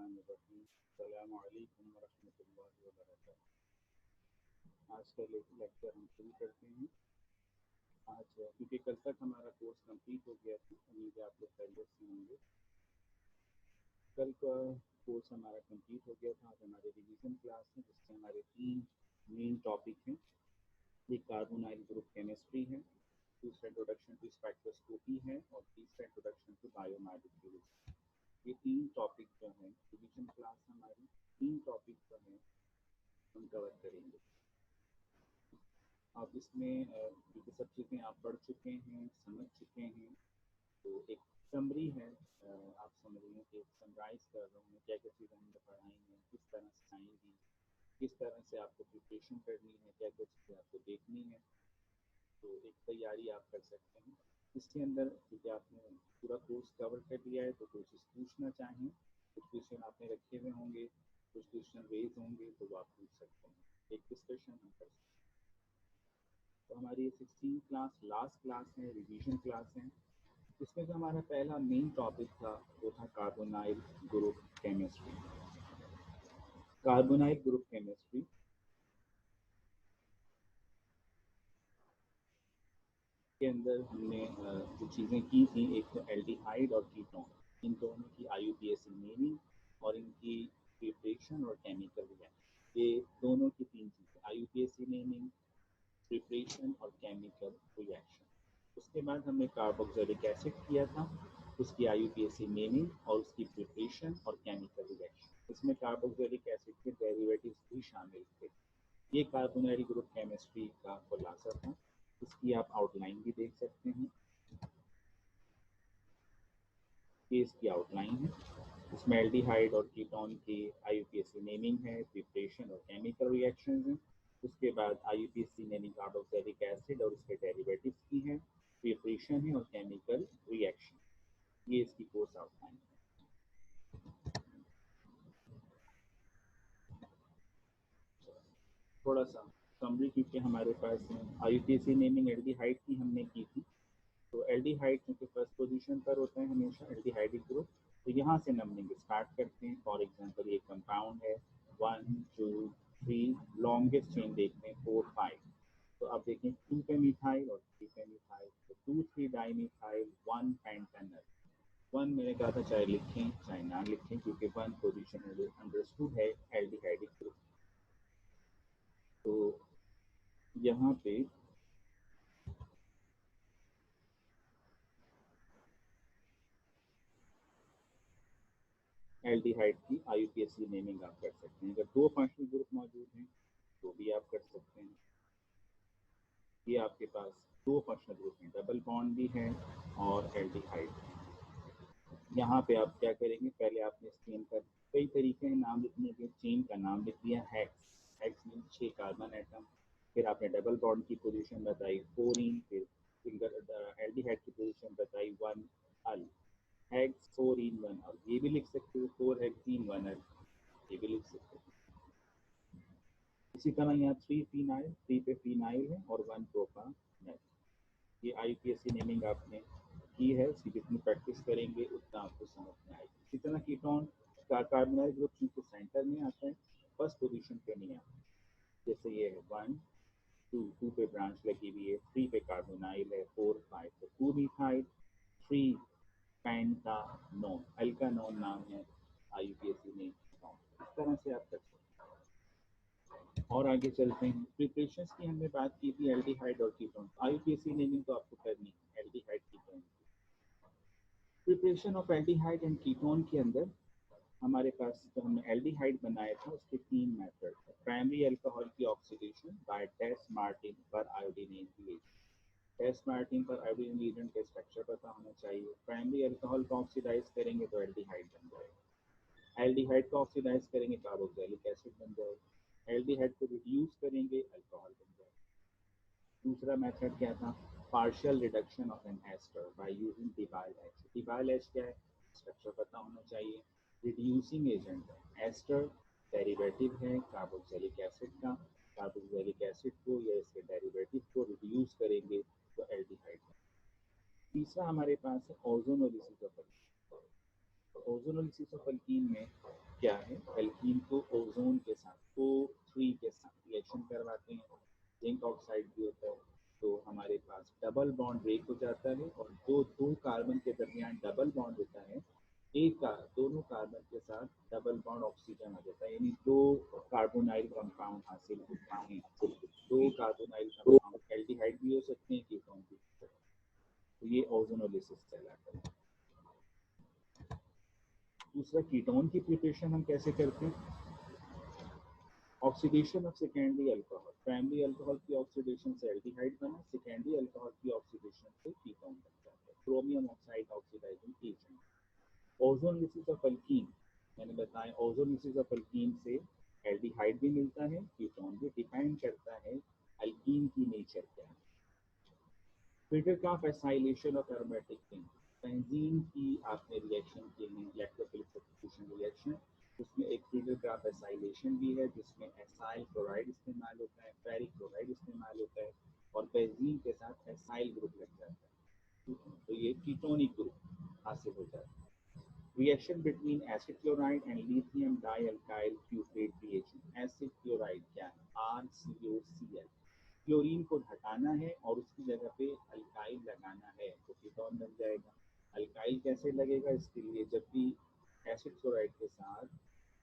बिस्मिल्लाहिर्रहमानिर्रहीम। अस्सलामु अलैकुम वरहमतुल्लाहि वबरकातुहू। आज का लेक्चर हम शुरू करते हैं। आज क्योंकि कल तक हमारा कोर्स कंप्लीट हो गया था, उम्मीद है आप लोग खैरियत से होंगे। कल का कोर्स हमारा कंप्लीट हो गया था। आज हमारे रिवीजन क्लास है जिससे हमारे 3 मेन टॉपिक हैं। एक कार्बोनाइल ग्रुप केमिस्ट्री है, दूसरा इंट्रोडक्शन टू स्पेक्ट्रोस्कोपी है और तीसरा इंट्रोडक्शन टू बायोमॉलिक्यूल्स। ये 3 टॉपिक जो हैं रिवीजन क्लास हमारी 3 टॉपिक जो हैं हम कवर करेंगे। अब इसमें क्योंकि सब चीज़ें आप पढ़ चुके हैं, समझ चुके हैं, तो एक समरी है। आप समझ रहे हैं कि समराइज कर रहा हूँ क्या क्या चीज़ें हमने पढ़ाई हैं, किस तरह से आएंगी, किस तरह से आपको प्रिपरेशन करनी है, क्या क्या चीज़ें आपको देखनी है, तो एक तैयारी आप कर सकते हैं। इसके अंदर क्योंकि आपने पूरा कोर्स कवर कर लिया है तो कुछ पूछना चाहें, कुछ क्वेश्चन आपने रखे हुए होंगे, कुछ क्वेश्चन रेज होंगे तो वो आप पूछ सकते हैं, एक डिस्कशन हम कर सकते हैं। तो हमारी 16 क्लास लास्ट क्लास है, रिवीजन क्लास है। इसमें जो हमारा पहला मेन टॉपिक था वो था carbonyl group chemistry. Carbonyl group chemistry के अंदर हमने जो चीज़ें की थी, एक तो एल्डिहाइड और कीटोन, इन दोनों की IUPAC नेमिंग और इनकी प्रिपरेशन और केमिकल रिएक्शन, ये दोनों की 3 चीज़ें, IUPAC नेमिंग, प्रिपरेशन और केमिकल रिएक्शन। उसके बाद हमने कार्बोक्सिलिक एसिड किया था, उसकी IUPAC नेमिंग और उसकी प्रिपरेशन और केमिकल रिएक्शन। इसमें कार्बोक्सिलिक एसिड के डेरिवेटिव्स भी शामिल थे। ये कार्बोनाइल ग्रुप केमिस्ट्री का खुलासा था। इसकी आप आउटलाइन भी देख सकते हैं, ये इसकी आउटलाइन है। इसमें एल्डिहाइड और कीटोन की IUPAC नेमिंग है, प्रिपरेशन और केमिकल रिएक्शंस हैं। उसके बाद IUPAC नेमिंग कार्बोक्सिलिक एसिड और उसके डेरिवेटिव्स की है, प्रिपरेशन है और केमिकल रिएक्शन। ये इसकी कोर्स आउटलाइन है। थोड़ा सा समरी क्योंकि हमारे पास IUPAC नेमिंग एल्डिहाइड की हमने की थी, तो एल्डिहाइड क्योंकि फर्स्ट पोजीशन पर होता है हमेशा एल्डिहाइडिक ग्रुप, तो यहाँ से नंबरिंग स्टार्ट करते हैं। फॉर एग्जांपल ये कंपाउंड है 1 2 3, लॉन्गेस्ट चेन देखते हैं 4 5, तो आप देखें 2 पे मिथाइल और 3 पे मिथाइल, तो 2 3 डाई मिथाइल 1 पेंटेनल। 1 मैंने कहा था चाहे लिखें चाहे ना लिखें क्योंकि 1 पोजीशन अंडरस्टूड है एल्डिहाइडिक ग्रुप। तो यहाँ पे एल्डिहाइड की IUPAC नेमिंग आप कर सकते हैं। अगर 2 फंक्शनल ग्रुप मौजूद हैं तो भी आप कर सकते हैं। ये आपके पास 2 फंक्शनल ग्रुप हैं, डबल बॉन्ड भी है और एल्डिहाइड है। यहाँ पे आप क्या करेंगे, पहले आपने इस चेन का कई तरीके हैं नाम लिखने के। चेन का नाम लिख दिया hex, hex mean 6 carbon atom. फिर आपने डबल बॉन्ड की पोजीशन बताई 4 इन, फिर सिंगल एल्डिहाइड की पोजीशन बताई 1 अल, हेक्स 4 इन 1 अल। ये भी लिख सकते हो 4 हेक्सीन 1 अल, ये भी लिख सकते हो। इसी तरह यहाँ 3 फिनाइल, 3 पे फिनाइल है और 1 प्रोपानल। ये IUPAC नेमिंग आपने की है, उसकी जितनी प्रैक्टिस करेंगे उतना आपको समझ में आएगी। इसी तरह कीटोन का कार्बोनाइल ग्रुप चूंकि सेंटर में आता है, फर्स्ट पोजीशन पे नहीं आता। जैसे ये है 1 2, 2 पे ब्रांच लगी हुई है, 3 पे कार्बोनाइल है, 4 5, तो 2 मिथाइल 3 पेंटानोन, अल्कानोन नाम है IUPAC में। इस तरह से आप कर सकते हैं। और आगे चलते हैं। प्रिपरेशन की हमने बात की थी एल्डिहाइड और कीटोन, IUPAC नेमिंग तो आपको करनी है aldehyde ketone. Preparation of aldehyde and ketone के अंदर हमारे पास जो हमने एल्डिहाइड बनाया था उसके 3 मेथड है। प्राइमरी अल्कोहल की ऑक्सीडेशन बाय टेस्ट मार्टिन पर आयोडीन एजेंट। टेस्ट मार्टिन पर आयोडीन एजेंट का स्ट्रक्चर पता होना चाहिए। प्राइमरी अल्कोहल को ऑक्सीडाइज करेंगे तो एल्डिहाइड बन जाएगा, एल्डिहाइड को ऑक्सीडाइज करेंगे कार्बोक्सिलिक एसिड बन जाएगा, एल्डिहाइड को रिड्यूस करेंगे अल्कोहल बन जाएगा। दूसरा मेथड क्या था, partial reduction of an ester by using DIBAL H. DIBAL H क्या है, स्ट्रक्चर पता होना चाहिए। रिड्यूसिंग एजेंट है, एस्टर डेरिवेटिव है कार्बोक्सिलिक एसिड का, कार्बोक्सिलिक एसिड को या इसके डेरिवेटिव को रिड्यूस करेंगे तो एल्डिहाइड। तीसरा हमारे पास है ozonolysis of alkene. Ozonolysis of alkene में क्या है, एल्कीन को ओजोन के साथ O3 के साथ रिएक्शन करवाते हैं, जिंक ऑक्साइड भी होता है, तो हमारे पास डबल बॉन्ड ब्रेक हो जाता है और जो दो कार्बन के दरमियान डबल बॉन्ड होता है, एक का दोनों कार्बन के साथ डबल बॉन्ड ऑक्सीजन आ जाता है, यानी दो कार्बोनाइल कंपाउंड हासिल होता है। दो कार्बोनाइल कंपाउंड एल्डिहाइड भी हो सकते हैं, कीटोन भी हो सकते हैं, तो ये ओजोनोलिसिस कहलाता है। दूसरा, कीटोन की प्रिपरेशन हम कैसे करते हैं? Oxidation of secondary alcohol, primary alcohol की ऑक्सीडेशन से एल्डिहाइड बना, सेकेंडरी अल्कोहल की ऑक्सीडेशन से कीटोन बन जाता है, chromium oxide oxidising agent. Ozonolysis of alkene, मैंने बताया ओजोनोलिसिस ऑफ अल्कीन से एल्डिहाइड भी मिलता है, कीटोन भी, डिपेंड करता है अल्कीन की नेचर क्या है। Friedel Crafts acylation of aromatic ring, benzene की आपने रिएक्शन किए हैं, इलेक्ट्रोफिलिक सब्स्टिट्यूशन रिएक्शन, उसमें एक फिल्टरक्राफ्ट एसाइलेशन भी है जिसमें एसाइल क्लोराइड इस्तेमाल होता है, फेरिक क्लोराइड इस्तेमाल होता है और बेंजीन के साथ एसाइल ग्रुप लग जाता है, तो ये कीटोनिक ग्रुप हासिल हो जाता है। Reaction between acid chloride and lithium dialkyl cuprate reaction, acid chloride क्या है, RCOCl, क्लोरीन को हटाना है और उसकी जगह पे अल्काइल लगाना है तो कीटोन बन जाएगा। अल्काइल कैसे लगेगा? इसके लिए जब भी एसिड क्लोराइड के साथ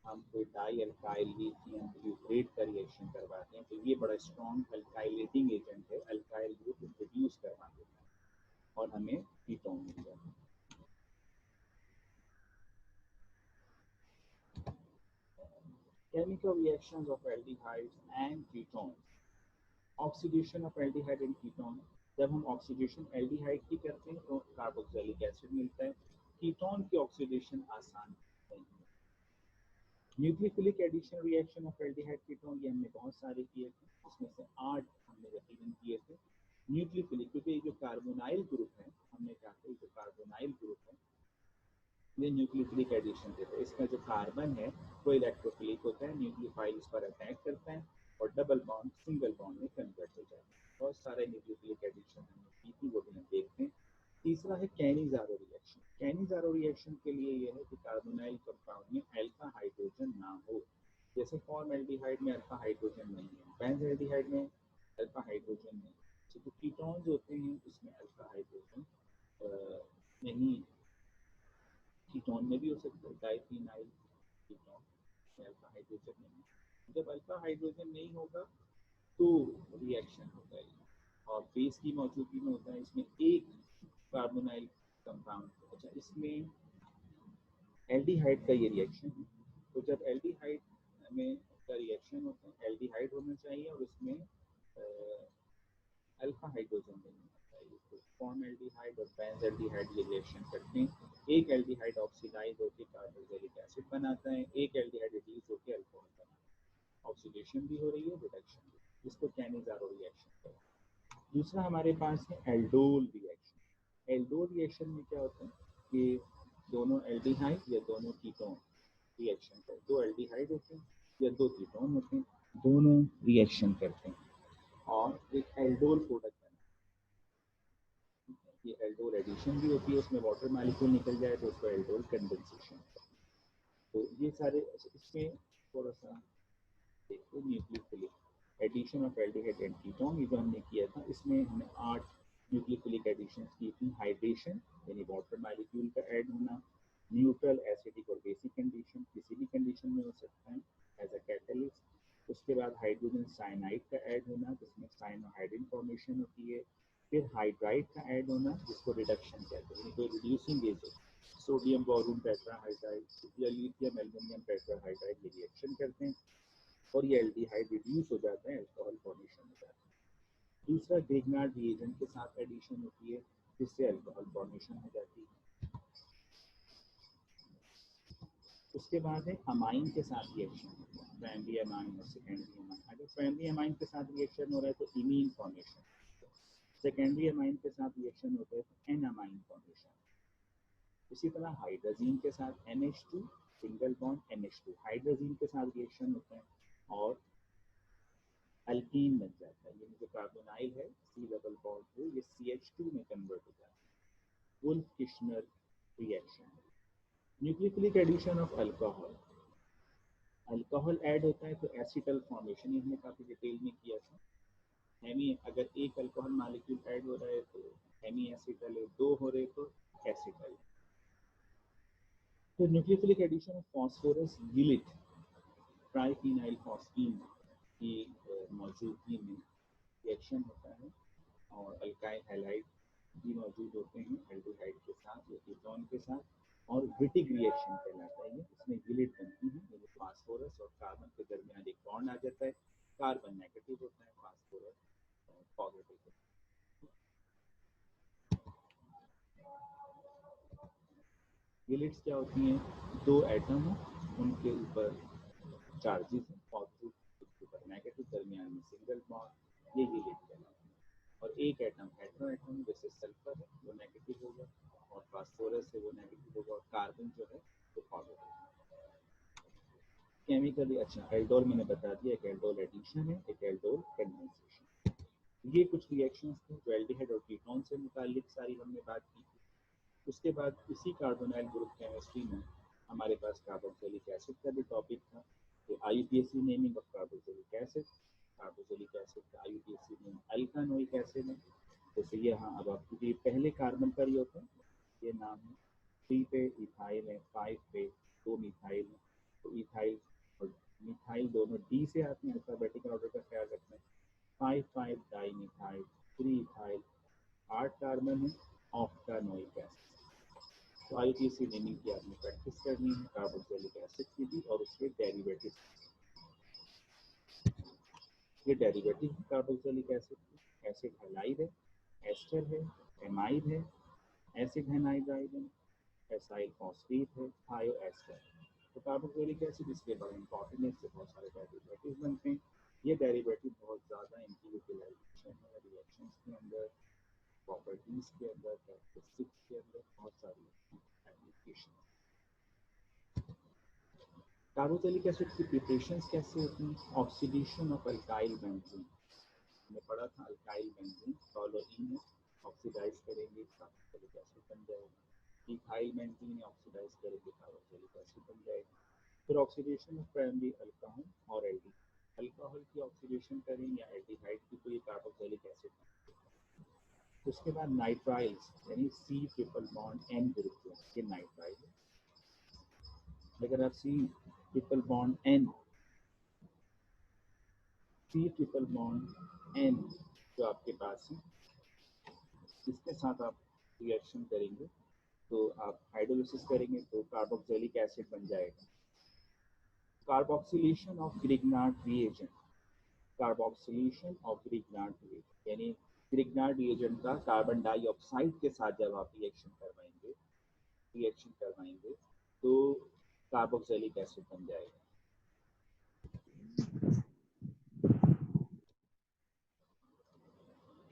हम कोई डाई अल्काइल लिथियम क्यूप्रेट का रिएक्शन करवाते हैं तो ये बड़ा स्ट्रॉन्ग अल्काइलेटिंग एजेंट है, अल्काइल ग्रुप इंट्रोड्यूस करवा देता है और हमें कीटोन मिल जाता है। Chemical reactions of aldehydes and ketones. Oxidation of aldehyde and ketone, जब हम ऑक्सीडेशन एल्डिहाइड की करते हैं तो कार्बोक्सिलिक एसिड मिलता है, कीटोन की ऑक्सीडेशन आसान नहीं है। Nucleophilic addition reaction of aldehyde ketone, ये हमने बहुत सारे किए थे, उसमें से 8 हमने यकीनन किए थे। न्यूक्लियोफिलिक, क्योंकि ये जो कार्बोनाइल ग्रुप है, हमने कहा था जो कार्बोनाइल ग्रुप है ये न्यूक्लियोफिलिक एडिशन देता है, इसका जो कार्बन है वो इलेक्ट्रोफिलिक होता है, न्यूक्लियोफाइल इस पर अटैक करता है और डबल बॉन्ड सिंगल बॉन्ड में कन्वर्ट हो जाता है। बहुत सारे न्यूक्लियोफिलिक एडिशन हमने की थी, वो भी हम देखते हैं। तीसरा है कैनिज़ारो रिएक्शन। कैनिज़ारो रिएक्शन के लिए यह है कि कार्बोनाइल कंपाउंड में अल्फा हाइड्रोजन ना हो, जैसे फॉर्मल्डिहाइड में अल्फा हाइड्रोजन नहीं है, बेंजल्डिहाइड में अल्फा हाइड्रोजन नहीं है, तो कीटोन्स होते हैं उसमें अल्फा हाइड्रोजन नहीं, कीटोन में भी हो सकता है, डाइफिनाइल कीटोन में अल्फा हाइड्रोजन नहीं, जब अल्फा हाइड्रोजन नहीं होगा तो रिएक्शन होता है और बेस की मौजूदगी में होता है, इसमें एक कार्बोनाइल कंपाउंड। अच्छा, इसमें एल्डिहाइड का ये रिएक्शन है, तो जब एल्डिहाइड में का रिएक्शन होता है, एल्डिहाइड होना चाहिए और उसमें अल्फा हाइड्रोजन नहीं होना चाहिए, तो फॉर्मल्डिहाइड और बेंजल्डिहाइड ये रिएक्शन करते हैं, एक एल्डिहाइड ऑक्सीडाइज होकर कार्बोक्सिलिक एसिड बनाता है, एक एल्डिहाइड रिड्यूस होकर अल्कोहल बनाता है, ऑक्सीडेशन भी हो रही है, रिडक्शन भी, जिसको कैनिज़ारो रिएक्शन कहते हैं। दूसरा हमारे पास है एल्डोल रिएक्शन। एल्डोल रिएक्शन में क्या होता है कि दोनों एल्डिहाइड या दोनों कीटोन रिएक्शन करते हैं, दो एल्डिहाइड होते हैं या दो कीटोन होते हैं, दोनों रिएक्शन करते हैं और एक एल्डोल प्रोडक्ट बनता है। ये एल्डोल एडिशन भी होती है, उसमें वाटर मॉलिक्यूल निकल जाए तो उसको एल्डोल कंडेंसेशन। तो ये सारे, इसमें थोड़ा सा देखो, nucleophilic addition of aldehyde and ketone, ये जो हमने किया था इसमें हमने 8 न्यूक्लियोफिलिक एडिशन की थी। हाइड्रेशन यानी वाटर मॉलिक्यूल का ऐड होना, न्यूट्रल एसिडिक और बेसिक कंडीशन, किसी भी कंडीशन में हो सकता है एज अ कैटलिस्ट। उसके बाद हाइड्रोजन साइनाइड का ऐड होना जिसमें साइनोहाइड्रिन फॉर्मेशन होती है, फिर हाइड्राइड का ऐड होना जिसको रिडक्शन कहते हैं, कोई रिड्यूसिंग एजेंट, सोडियम बोरोन टेट्राहाइड्राइड या लिथियम एल्युमिनियम टेट्राहाइड्राइड ये रिएक्शन करते हैं और ये एल्डिहाइड रिड्यूस हो जाता है, अल्कोहल फॉर्मेशन हो जाता है। दूसरा, ग्रिग्नार्ड रिएजेंट के साथ एडिशन होती है जिससे अल्कोहल फॉर्मेशन हो जाती है। उसके बाद है अमाइन के साथ रिएक्शन होता है, प्राइमरी अमाइन और सेकेंडरी अमाइन। अगर प्राइमरी अमाइन के साथ रिएक्शन हो रहा है तो इमीन फॉर्मेशन, सेकेंडरी अमाइन के साथ रिएक्शन होता है तो एन अमाइन फॉर्मेशन। इसी तरह हाइड्रोजीन के साथ NH2 single bond NH2, hydrazine के साथ रिएक्शन होता है और अल्कीन बन जाता है, ये जो कार्बोनाइल है C डबल बॉन्ड हो ये CH2 में कन्वर्ट हो जाता है, Wolff Kishner reaction. Nucleophilic addition of alcohol, alcohol add होता है तो एसिटल फॉर्मेशन ही हमने काफ़ी डिटेल में किया था। हेमी, अगर एक अल्कोहल मालिक्यूल ऐड हो रहा है तो हेमी एसिटल है, दो हो रहे तो एसिटल। तो न्यूक्लियोफिलिक एडिशन ऑफ फास्फोरस गिलिट ट्राइफिनाइल फॉस्फीन की मौजूदगी में रिएक्शन होता है और अल्काइल हैलाइड भी मौजूद होते हैं एल्डिहाइड के साथ या कीटोन के साथ और विटिक रिएक्शन कहलाता है। इसमें गिलिट बनती है, यानी फास्फोरस और कार्बन के दरमियान एक बॉन्ड आ जाता है, कार्बन नेगेटिव होता है, फास्फोरस पॉजिटिव होता है। गिलिट्स क्या होती हैं? दो एटम हो, उनके ऊपर चार्जेस हैं, पॉजिटिव उसके ऊपर नेगेटिव, दरमियान में सिंगल बॉन्ड, ये गिलिट कहलाता है। और एक एटम हेटेरो एटम जैसे सल्फर है वो नेगेटिव होगा और फास्फोरस है वो नेगेटिव होगा और कार्बन जो है वो पॉजिटिव। केमिकली अच्छा एल्डोल मैंने बता दिया, एक एल्डोल एडिशन है, एक एल्डोल कंडेंसेशन। ये कुछ रिएक्शंस थे जो एल्डिहाइड और कीटोन से मुतालिक सारी हमने बात की थी। उसके बाद इसी कार्बोनाइल ग्रुप केमिस्ट्री में हमारे पास कार्बोक्सिलिक एसिड का भी टॉपिक था। तो IUPAC naming of carboxylic acid, carboxylic acid का आईयूपीएसी नेम अल्कानोइक एसिड है। जैसे ये, हाँ अब आपको ये पहले कार्बन पर ही होता है, ये नाम है। 3 पे इथाइल है, 5 पे 2 मिथाइल है, तो इथाइल और मिथाइल दोनों डी से आते हैं, अल्फाबेटिकल ऑर्डर का ख्याल रखना है। 5 डाई मिथाइल, 3 इथाइल, 8 कार्बन है, ऑक्टानोइक एसिड। तो आईयूपीएसी नेमिंग की आपने प्रैक्टिस करनी है, कार्बोक्सिलिक एसिड की भी और उसके डेरिवेटिव। ये डेरिवेटिव है कार्बोक्सिलिक एसिड की। एसिड हैलाइड है, एस्टर है, एमाइड है, एसिड एनाइड्राइड है, एसाइल फॉस्फेट है, थायो एस्टर। तो कार्बोक्सिलिक एसिड इसके बड़े इंपॉर्टेंट है, इससे बहुत सारे डेरिवेटिव बनते हैं। ये डेरिवेटिव बहुत ज़्यादा इनकी यूटिलाइजेशन है रिएक्शंस के अंदर, प्रॉपर्टीज के अंदर, कैरेक्टरिस्टिक्स के अंदर, बहुत सारी एप्लीकेशन। कार्बोक्सिलिक एसिड की प्रिपरेशंस कैसे होती हैं? ऑक्सीडेशन ऑफ अल्काइल बेंजीन, हमने पढ़ा था अल्काइल बेंजीन टॉलोइन में ऑक्सीडाइज करेंगे कार्बोक्सिलिक एसिड बन जाएगा। इथाइल बेंजीन ऑक्सीडाइज करेंगे कार्बोक्सिलिक एसिड बन जाएगा। फिर ऑक्सीडेशन ऑफ प्राइमरी अल्कोहल और एल्डिहाइड, अल्कोहल की ऑक्सीडेशन करें या एल्डिहाइड की तो ये कार्बोक्सिलिक एसिड। उसके बाद नाइट्राइल्स यानी C triple bond N group, ये नाइट्राइल है। अगर आप C triple bond N, C triple bond N जो आपके पास है, इसके साथ आप रिएक्शन करेंगे तो आप हाइड्रोलिसिस करेंगे तो कार्बोक्सिलिक एसिड बन जाएगा। Carboxylation of Grignard reagent, carboxylation of Grignard reagent यानी ग्रिग्नार्ड रिएजेंट का कार्बन डाइऑक्साइड के साथ जब आप रिएक्शन करवाएंगे तो कार्बोक्सिलिक एसिड बन जाएगा।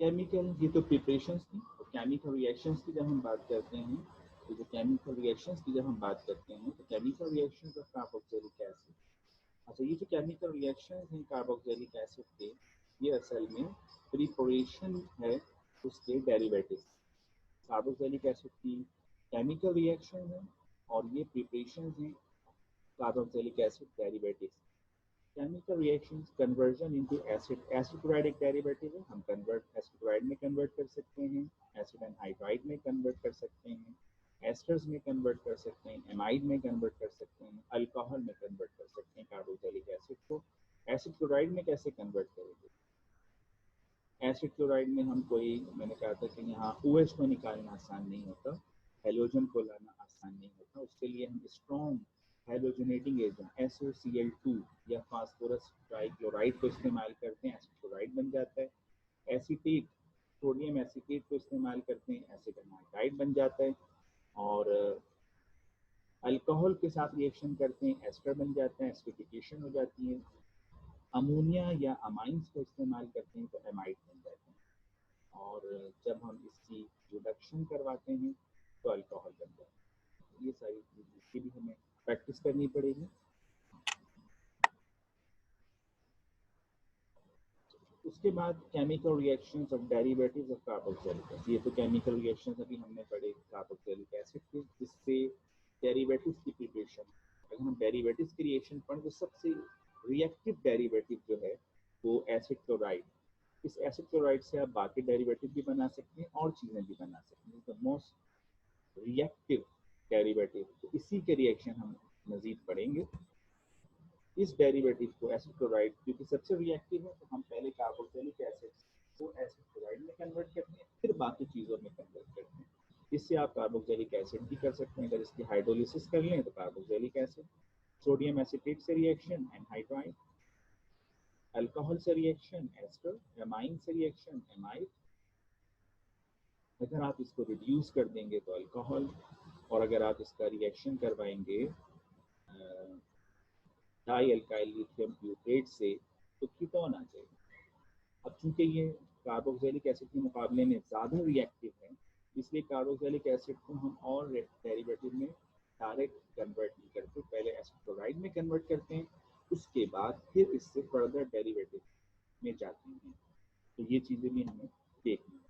केमिकल, ये तो प्रिपरेशंस थी। तो केमिकल रिएक्शंस की जब हम बात करते हैं, तो जो केमिकल रिएक्शंस की जब हम बात करते हैं तो chemical reactions of carboxylic acid, अच्छा ये जो केमिकल रिएक्शंस हैं कार्बोक्सिलिक एसिड के, ये असल में प्रिपरेशन है उसके डेरिवेटिव। कार्बोक्सिलिक एसिड की केमिकल रिएक्शन है और ये प्रिपरेशन है carboxylic acid derivative. Chemical reactions conversion into acid, acid chloride एक डेरिवेटिव है, हम कन्वर्ट एसिड क्लोराइड में कन्वर्ट कर सकते हैं, एसिड एनहाइड्राइड में कन्वर्ट कर सकते हैं, एस्टर्स में कन्वर्ट कर सकते हैं, एमाइड में कन्वर्ट कर सकते हैं, अल्कोहल में कन्वर्ट कर सकते हैं। कार्बोक्सिलिक एसिड को एसिड क्लोराइड में कैसे कन्वर्ट करेंगे? एसिड क्लोराइड में हम कोई, मैंने कहा था कि यहाँ OH को निकालना आसान नहीं होता, हेलोजन को लाना आसान नहीं होता, उसके लिए हम स्ट्रॉन्ग हेलोजनेटिंग एजेंट SOCl2 या फास्फोरस ट्राइक्लोराइड को इस्तेमाल करते हैं, एसिड क्लोराइड बन जाता है। एसीटेट, सोडियम एसीटेट को इस्तेमाल करते हैं, एसिड एनाइड्राइड बन जाता है। और अल्कोहल के साथ रिएक्शन करते हैं, एस्टर बन जाता है, एसिडिफिकेशन हो जाती है। अमोनिया या अमाइंस को इस्तेमाल करते हैं तो एमाइड बन जाते हैं। और जब हम इसकी रिडक्शन करवाते हैं तो अल्कोहल बन जाता है। ये सारी चीज़ इसकी भी हमें प्रैक्टिस करनी पड़ेगी। उसके बाद chemical reactions of derivatives of carboxylic acid, ये तो केमिकल रिएक्शंस अभी हमने पढ़े कार्बोक्सिलिक एसिड के, जिससे डेरिवेटिव्स की प्रिपरेशन अगर हम डेरिवेटिव्स की रिएक्शन पढ़ें तो सबसे रिएक्टिव डेरिवेटिव जो है वो एसिड क्लोराइड। इस एसिड क्लोराइड से आप बाकी डेरिवेटिव भी बना सकते हैं और चीज़ें भी बना सकते हैं। द मोस्ट रिएक्टिव डेरिवेटिव, तो इसी के रिएक्शन हम मजीद पढ़ेंगे। इस डेरिवेटिव को एसिड क्लोराइड क्योंकि सबसे रिएक्टिव है तो हम पहले कार्बोक्सिलिक एसिड को एसिड क्लोराइड में कन्वर्ट करते हैं, फिर बाकी चीज़ों में कन्वर्ट करते हैं। इससे आप कार्बोक्सिलिक एसिड भी कर सकते हैं। अगर इसकी हाइड्रोलिसिस कर लें तो कार्बोक्सिलिक एसिड, सोडियम एसिटेट से रिएक्शन एनहाइड्राइड, अल्कोहल से रिएक्शन एस्टर, एमाइन से रिएक्शन एमाइड। अगर आप इसको रिड्यूस कर देंगे तो अल्कोहल, और अगर आप इसका रिएक्शन करवाएंगे डाई अल्काइल लिथियम ब्यूटेट से तो कीटोन आ जाएगा। अब चूंकि ये कार्बोक्सिलिक एसिड के मुकाबले में ज़्यादा रिएक्टिव है, इसलिए कार्बोक्सिलिक एसिड को हम और डेरिवेटिव में डायरेक्ट कन्वर्ट नहीं करते, पहले एसिड क्लोराइड में कन्वर्ट करते हैं, उसके बाद फिर इससे फर्दर डेरिवेटिव में जाते हैं। तो ये चीज़ें भी हमें देखनी है।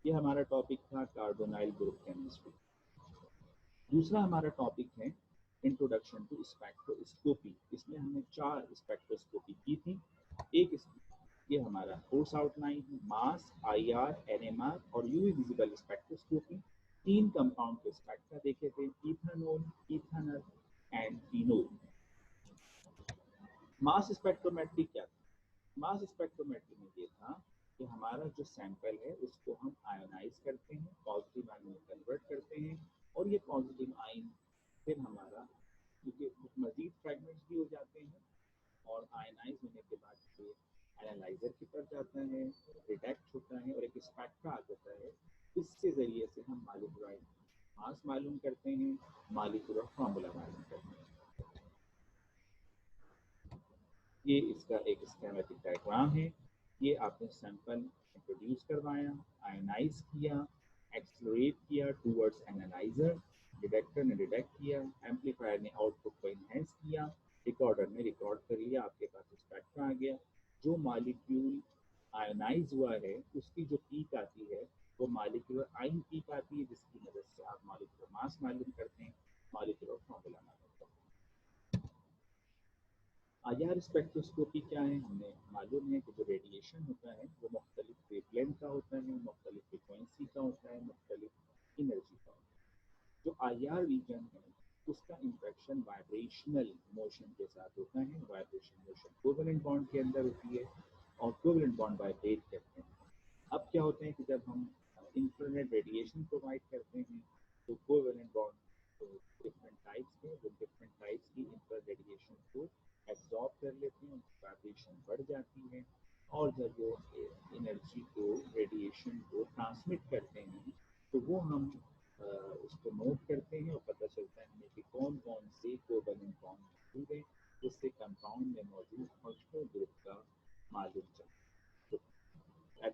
ये हमारा टॉपिक था कार्बोनाइल ग्रुप केमिस्ट्री। दूसरा हमारा टॉपिक है इंट्रोडक्शन टू स्पेक्ट्रोस्कोपी। इसमें हमने 4 स्पेक्ट्रोस्कोपी की थी। एक ये हमारा कोर्स आउटलाइन है, मास, आईआर, एनएमआर और यूवी विजिबल स्पेक्ट्रोस्कोपी। 3 कंपाउंड के स्पेक्ट्रा देखे थे, ethanol, ethanol and phenol. Mass spectrometry क्या था? मास स्पेक्ट्रोमेट्री में ये था कि हमारा जो सैंपल है उसको हम आयोनाइज करते हैं, पॉजिटिव आयन में कन्वर्ट करते हैं, और ये पॉजिटिव आयन फिर हमारा क्योंकि मजीद फ्रेगमेंट्स भी हो जाते हैं और आयनाइज होने के बाद ये एनालाइजर की तरफ जाता है, डिटेक्ट होता है और एक स्पेक्ट्रा आ जाता है। इसके ज़रिए से हम मॉलिक्यूलर मास मालूम करते हैं, मॉलिक्यूलर फार्मूला मालूम करते हैं। ये इसका एक स्कीमेटिक डायग्राम है। ये आपने सैंपल इंट्रोड्यूस करवाया, आयनाइज किया, एक्सप्लोरेट किया टूवर्ड्स एनालाइजर, डिटेक्टर ने डिटेक्ट किया, एम्पलीफायर ने आउटपुट को इन्हेंस किया, रिकॉर्डर ने रिकॉर्ड कर लिया, आपके पास स्पेक्ट्रा आ गया। जो मॉलिक्यूल आयनाइज हुआ है उसकी जो पीक आती है वो मॉलिक्यूलर आयन पीक आती है, जिसकी मदद से आप मॉलिक्यूलर मास मालूम करते हैं, मॉलिक्यूलर फार्मूला मालूम करते हैं। आईआर स्पेक्ट्रोस्कोपी क्या है? हमें मालूम है कि जो रेडिएशन होता है वो मुख्तलिफ वेवलेंथ का होता है, मुख्तलिफ फ्रिक्वेंसी का होता है, मुख्तलिफ एनर्जी का होता है। जो आईआर रीजन है उसका इंट्रैक्शन वाइब्रेशनल मोशन के साथ होता है। वाइब्रेशन मोशन कोवेलेंट बॉन्ड के अंदर होती है और कोवेलेंट बॉन्ड वाइब्रेट करते हैं। अब क्या होता है कि जब हम इंफ्रारेड रेडिएशन प्रोवाइड करते हैं तो कोवेलेंट बॉन्ड डिफरेंट टाइप्स के, वो डिफरेंट टाइप्स की इंफ्रारेड रेडिएशन को एब्जॉर्ब कर लेते हैं, वाइब्रेशन बढ़ जाती है, और जब वो एनर्जी को, रेडिएशन को ट्रांसमिट करते हैं तो वो हम उसको नोट करते हैं और पता चलता है हमें कि कौन कौन से कोवेलेंट बॉन्ड मौजूद है, जिससे कंपाउंड में मौजूद फंक्शनल ग्रुप का मालूम चलता है।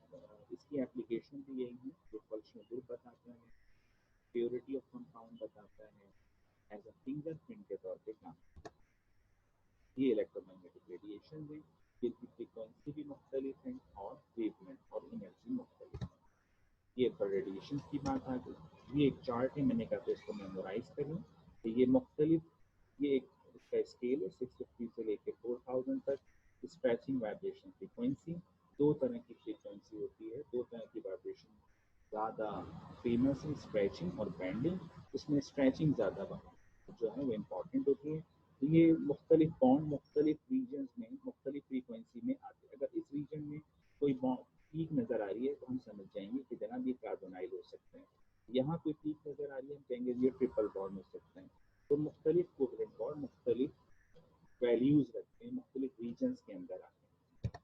इसकी एप्लीकेशन भी यही है, जो फंक्शनल ग्रुप बताता है, प्योरिटी ऑफ कंपाउंड बताता है, एज अ फिंगरप्रिंट के तौर पे काम। ये इलेक्ट्रोमैग्नेटिक रेडिएशन है, जिनकी फ्रीक्वेंसी भी मुख्तलिफ है और वेवलेंथ और एनर्जी मुख्तलिफ है। ये पर रेडिएशन की बात आ गई। ये एक चार्ट है, मैंने कहा तो इसको मेमोराइज करें। तो ये मुख्तलिफ, ये एक इसका स्केल है 650 से लेकर 4000 तक। स्ट्रेचिंग वाइब्रेशन फ्रीक्वेंसी, 2 तरह की फ्रीक्वेंसी होती है, 2 तरह की वाइब्रेशन ज़्यादा फेमस है, स्ट्रेचिंग और बैंडिंग। इसमें स्ट्रेचिंग ज़्यादा जो है वो इम्पॉर्टेंट होती है। तो ये मुख्तलिफ बॉन्ड मुख्तलिफ रीजन्स में मुख्तलिफ फ्रीक्वेंसी में आते हैं। अगर इस रीजन में कोई बॉन्ड पीक नज़र आ रही है तो हम समझ जाएंगे कि जनाब ये कार्बोनाइल हो सकते हैं। यहाँ कोई पीक नज़र आ रही है, हम कहेंगे ये ट्रिपल बॉन्ड हो सकते हैं। तो मुख्तलिफ कोवलेंट बॉन्ड मुख्तलिफ वैल्यूज़ रखते हैं, मुख्तलिफ रीजन्स के अंदर आते हैं।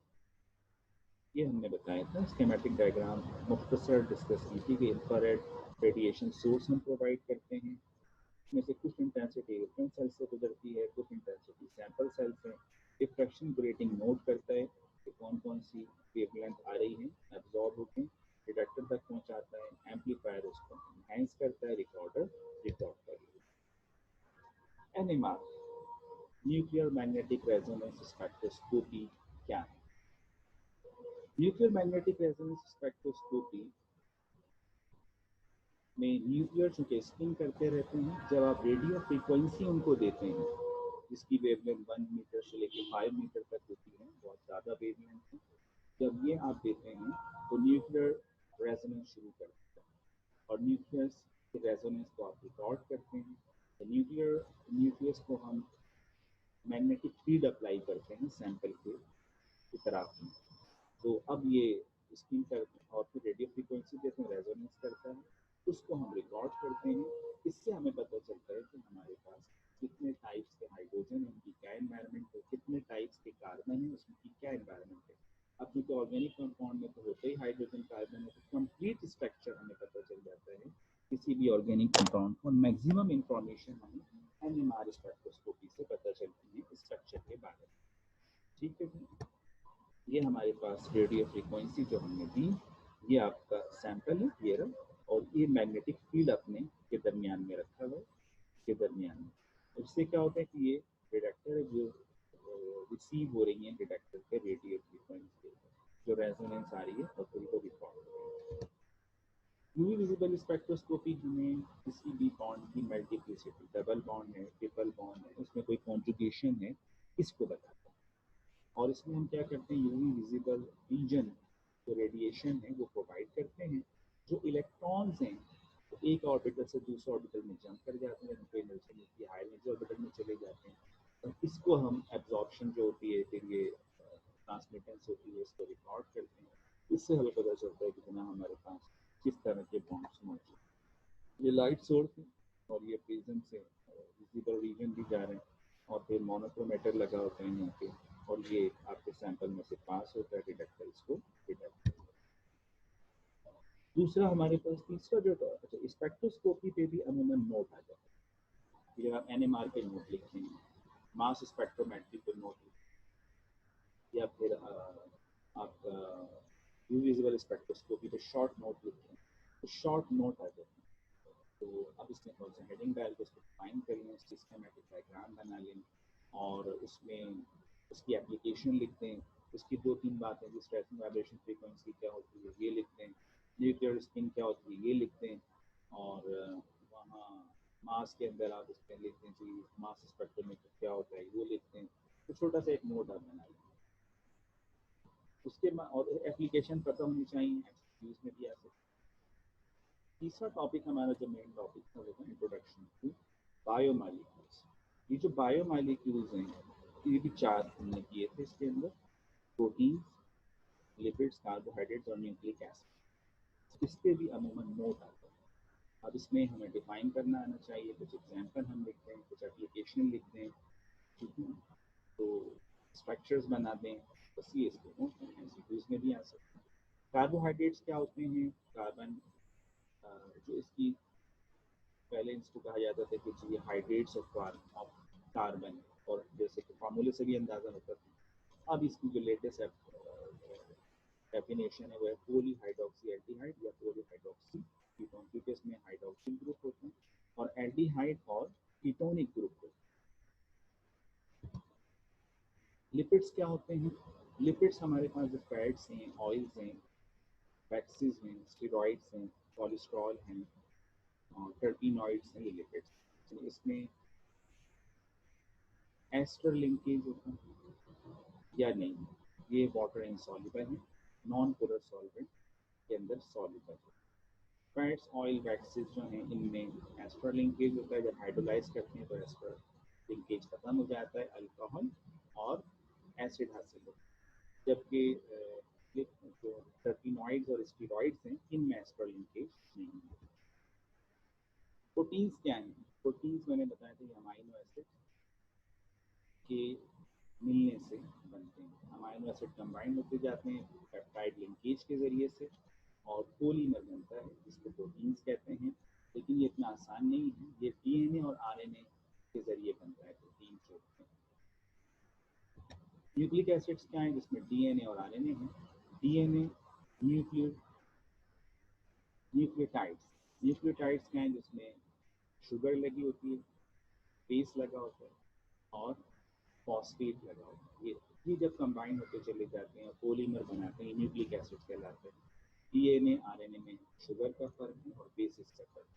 ये हमने बताया था। स्कीमेटिक डायग्राम मुख्तसर डिस्कस की थी कि इंफ्रारेड रेडिएशन सोर्स हम प्रोवाइड करते हैं। इसमें से कुछ इंटेंसिटी रेफरेंस सेल से गुजरती है, कुछ इंटेंसिटी सैंपल सेल से। डिफ्रैक्शन ग्रेटिंग नोट करता है कि कौन कौन सी वेवलेंथ आ रही है, एब्जॉर्ब होते हैं, डिटेक्टर तक पहुंचाता है, एम्पलीफायर उसको एनहांस करता है, रिकॉर्डर रिकॉर्ड कर लेता है। NMR, nuclear magnetic resonance spectroscopy क्या है? न्यूक्लियर मैग्नेटिक रेजोनेंस स्पेक्ट्रोस्कोपी में न्यूक्लियर चूंकि स्पिन करते रहते हैं, जब आप रेडियो फ्रीक्वेंसी उनको देते हैं जिसकी वेवलेंथ 1 मीटर से लेकर 5 मीटर तक होती है, बहुत ज़्यादा वेवलेंथ है। जब ये आप देते हैं तो न्यूक्लियर रेजोनेंस शुरू करते हैं और न्यूक्लियस के रेजोनेंस को आप रिकॉर्ड करते हैं। तो न्यूक्लियस को हम मैग्नेटिक फील्ड अप्लाई करते हैं सैंपल के तरफ में। तो अब ये स्किन करते हैं और फिर रेडियो फ्रीक्वेंसी देते हैं, रेजोनेंस करता है, उसको हम रिकॉर्ड करते हैं। इससे हमें पता चलता है कि हमारे पास कितने टाइप्स के हाइड्रोजन है, उनकी क्या एनवायरनमेंट है, कितने टाइप्स के कार्बन है, उसकी क्या एनवायरनमेंट है। अपने तो ऑर्गेनिक कंपाउंड में तो होते ही हाइड्रोजन कार्बन है, तो कंप्लीट स्ट्रक्चर हमें पता चल जाता है किसी भी ऑर्गेनिक कंपाउंड को। मैक्सिमम इंफॉर्मेशन हमें एनएमआर स्पेक्ट्रोस्कोपी से पता चलती है स्ट्रक्चर के बारे में। ठीक है, ये हमारे पास रेडियो फ्रीक्वेंसी जो हमने दी, ये आपका सैंपल है, ये रहा, और ये मैग्नेटिक फील्ड अपने के दरमियान में रखा हुआ है, के दरमियान में। उससे क्या होता है कि ये डिटेक्टर है जो रिसीव हो रही है डिटेक्टर पे रेडियो फ्रीक्वेंसी जो रेजोनेंस आ रही है और फिर को रिकॉर्ड हो रही है। यूवी विजिबल स्पेक्ट्रोस्कोपी हमें किसी भी बॉन्ड की मल्टीप्लिसिटी, डबल बॉन्ड है, ट्रिपल बॉन्ड है, उसमें कोई कॉन्जुगेशन है, इसको बताता है। और इसमें हम क्या करते हैं, यूवी विजिबल रीजन जो रेडिएशन है वो प्रोवाइड करते हैं। जो इलेक्ट्रॉन्स हैं तो एक ऑर्बिटल से दूसरे ऑर्बिटल में जंप कर जाते हैं, उनको एनर्जी मिलती है, हाई एनर्जी ऑर्बिटल में चले जाते हैं। तो इसको हम एब्जॉर्प्शन जो होती है, फिर ये ट्रांसमिटेंस होती है, इसको रिकॉर्ड करते हैं। इससे हमें पता चलता है कितना हमारे पास किस तरह के बॉन्ड्स मौजूद हैं। ये लाइट सोर्स है और ये प्रिज्म से विजिबल रीजन भी जा रहे हैं और फिर मोनोक्रोमेटर लगा होता है यहाँ पे, और ये आपके सैंपल में से पास होता है, डिटेक्टर इसको डिटेक्ट करता है। दूसरा हमारे पास तीसरा जो अच्छा, स्पेक्ट्रोस्कोपी पे भी अमूमन नोट आ जाता है। जब आप एनएमआर पे नोट लिखते हैं, मास स्पेक्ट्रोमेट्री पे नोट लिखते हैं, या फिर आपका यूवी विजिबल स्पेक्ट्रोस्कोपी पे शॉर्ट नोट लिखते हैं, तो शॉर्ट नोट आ जाते हैं। तो अब इसमें थोड़ा सा हेडिंग डाल के उसको डिफाइन कर लें, उसकी स्कीमेटिक डायग्राम बना लें और उसमें उसकी एप्लीकेशन लिखते हैं। उसकी 2-3 बातें, जिस स्ट्रेचिंग वाइब्रेशन फ्रीक्वेंसी क्या होती है ये लिखते हैं, न्यूक्लियर स्पिन क्या होती है ये लिखते हैं, और वहाँ मास के अंदर आप उसमें लिखते हैं कि मास स्पेक्ट्रोमीटर क्या होता है वो लिखते हैं। तो छोटा सा एक नोट आप बना लें। उसके बाद और एप्लीकेशन पता होनी चाहिए, यूज में भी आ सकते। तीसरा टॉपिक हमारा जो मेन टॉपिक था वो था इंट्रोडक्शन टू बायोमॉलिक्यूल्स। ये जो बायोमॉलिक्यूल्स हैं ये भी 4 हमने किए थे इसके अंदर, प्रोटीन, लिपिड्स, कार्बोहाइड्रेट्स और न्यूक्लिक एसिड। इस पे भी अमूमन नोट आता है। अब इसमें हमें डिफाइन करना आना चाहिए, कुछ एग्जाम्पल हम लिखते हैं, कुछ एप्लीकेशन लिखते हैं, ठीक है, तो स्ट्रक्चर्स बना दें, बस ये इसके नोट हैं, एमसीक्यूज में भी आ सकते हैं। कार्बोहाइड्रेट्स क्या होते हैं, कार्बन जो इसकी पहले इसको कहा जाता था कि ये हाइड्रेट्स ऑफ कार्बन, और जैसे कि फार्मूले से भी अंदाजा होता था। अब इसकी जो लेटेस्ट डेफिनेशन है वो है पोली हाइड्रोक्सी एल्डिहाइड या पोली हाइड्रोक्सी कीटोन, क्योंकि इसमें हाइड्रोक्सिल ग्रुप होते हैं और एल्डिहाइड और कीटोनिक ग्रुप होते हैं। लिपिड्स क्या होते हैं, लिपिड्स हमारे पास जो फैट्स हैं, ऑयल्स हैं, वैक्सीज हैं, स्टेरॉइड्स हैं, कोलेस्ट्रॉल हैं, टर्पीनॉइड्स हैं, ये लिपिड्स। इसमें एस्टर लिंकेज होता है या नहीं, ये वाटर इनसॉल्युबल है, नॉन पोलर सॉल्वेंट के अंदर सॉल्युबल है। फैट्स, ऑयल, वैक्सीज जो हैं इनमें एस्टर लिंकेज होता है, जब हाइड्रोलाइज करते हैं तो एस्टर लिंकेज खत्म हो जाता है, अल्कोहल और एसिड हासिल होता है। जबकि जो टर्पीनॉइड्स और स्टेरॉइड्स हैं इनमें एस्टर लिंकेज नहीं है। प्रोटीन्स क्या हैं, प्रोटीन्स मैंने बताया था, अमाइनो एसिड के मिलने से बनते हैं। अमाइनो एसिड कंबाइन होते जाते हैं पेप्टाइड लिंकेज के ज़रिए से और पॉलीमर बनता है, जिसको प्रोटीन्स कहते हैं। लेकिन ये इतना आसान नहीं है, ये डीएनए और आरएनए के ज़रिए बनता है प्रोटीन जो होते हैं। न्यूक्लिक एसिड्स क्या हैं, जिसमें डीएनए और आरएनए हैं। डीएनए न्यूक्लियोटाइड्स, न्यूक्लियोटाइड्स क्या हैं, जिसमें शुगर लगी होती है, बेस लगा होता है और फॉस्फेट लगा होता है। ये जब कंबाइन होते चले जाते हैं पॉलीमर बनाते हैं, न्यूक्लिक एसिड कहलाते हैं। डीएनए आरएनए में शुगर का फर्क है और बेसिस का फर्क है।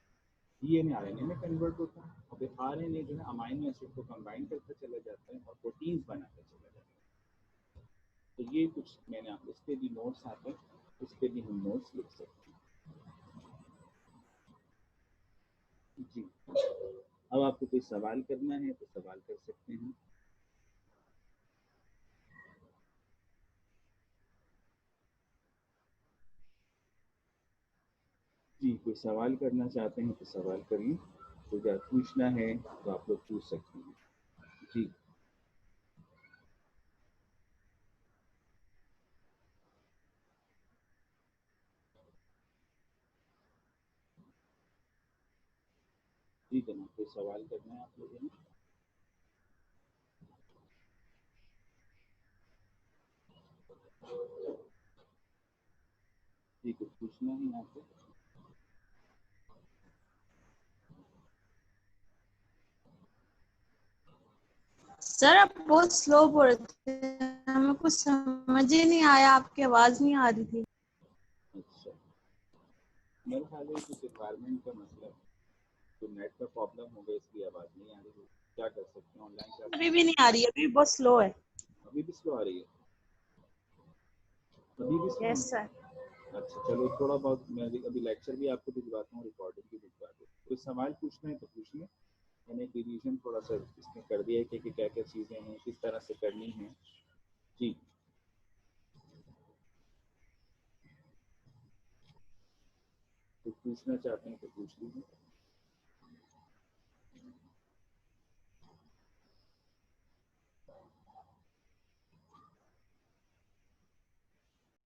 डीएनए आरएनए में कन्वर्ट होता है और फिर आरएनए जो है अमाइनो एसिड को कंबाइन करता चला जाता है और प्रोटीन्स बनाता चला जाता है। तो ये कुछ मैंने आप इस पे भी नोट्स आते हैं, इस पे भी हम नोट्स लिख सकते हैं जी। अब आपको कोई सवाल करना है तो सवाल कर सकते हैं। जी, कोई सवाल करना चाहते हैं तो सवाल करिए, तो क्या पूछना है तो आप लोग पूछ सकते हैं जी। जी जनाब, कोई सवाल करना है आप लोगों ने? जी, कुछ पूछना है आपको? सर आप बहुत स्लो बोल रहे थे, हमें कुछ समझ ही नहीं आया, आपकी आवाज नहीं आ रही थी। अच्छा, मेरे ख्याल में कुछ एनवायरनमेंट का मसला है, तो नेट का प्रॉब्लम होगा इसलिए आवाज़ नहीं आ रही है। क्या कर सकते हैं, ऑनलाइन क्लास अभी भी नहीं आ रही है, अभी बहुत स्लो है। अभी भी स्लो आ रही है? अभी भी स्लो यस है? सर। अच्छा चलो, थोड़ा बहुत मैं अभी लेक्चर भी आपको भिजवाता हूँ, रिकॉर्डिंग भी भिजवा दूँ। कोई सवाल पूछना है तो पूछिए। मैंने एक रिवीजन थोड़ा सा इसमें कर दिया है कि क्या क्या चीज़ें हैं, किस तरह से करनी है जी। तो पूछना चाहते हैं तो पूछ लीजिए।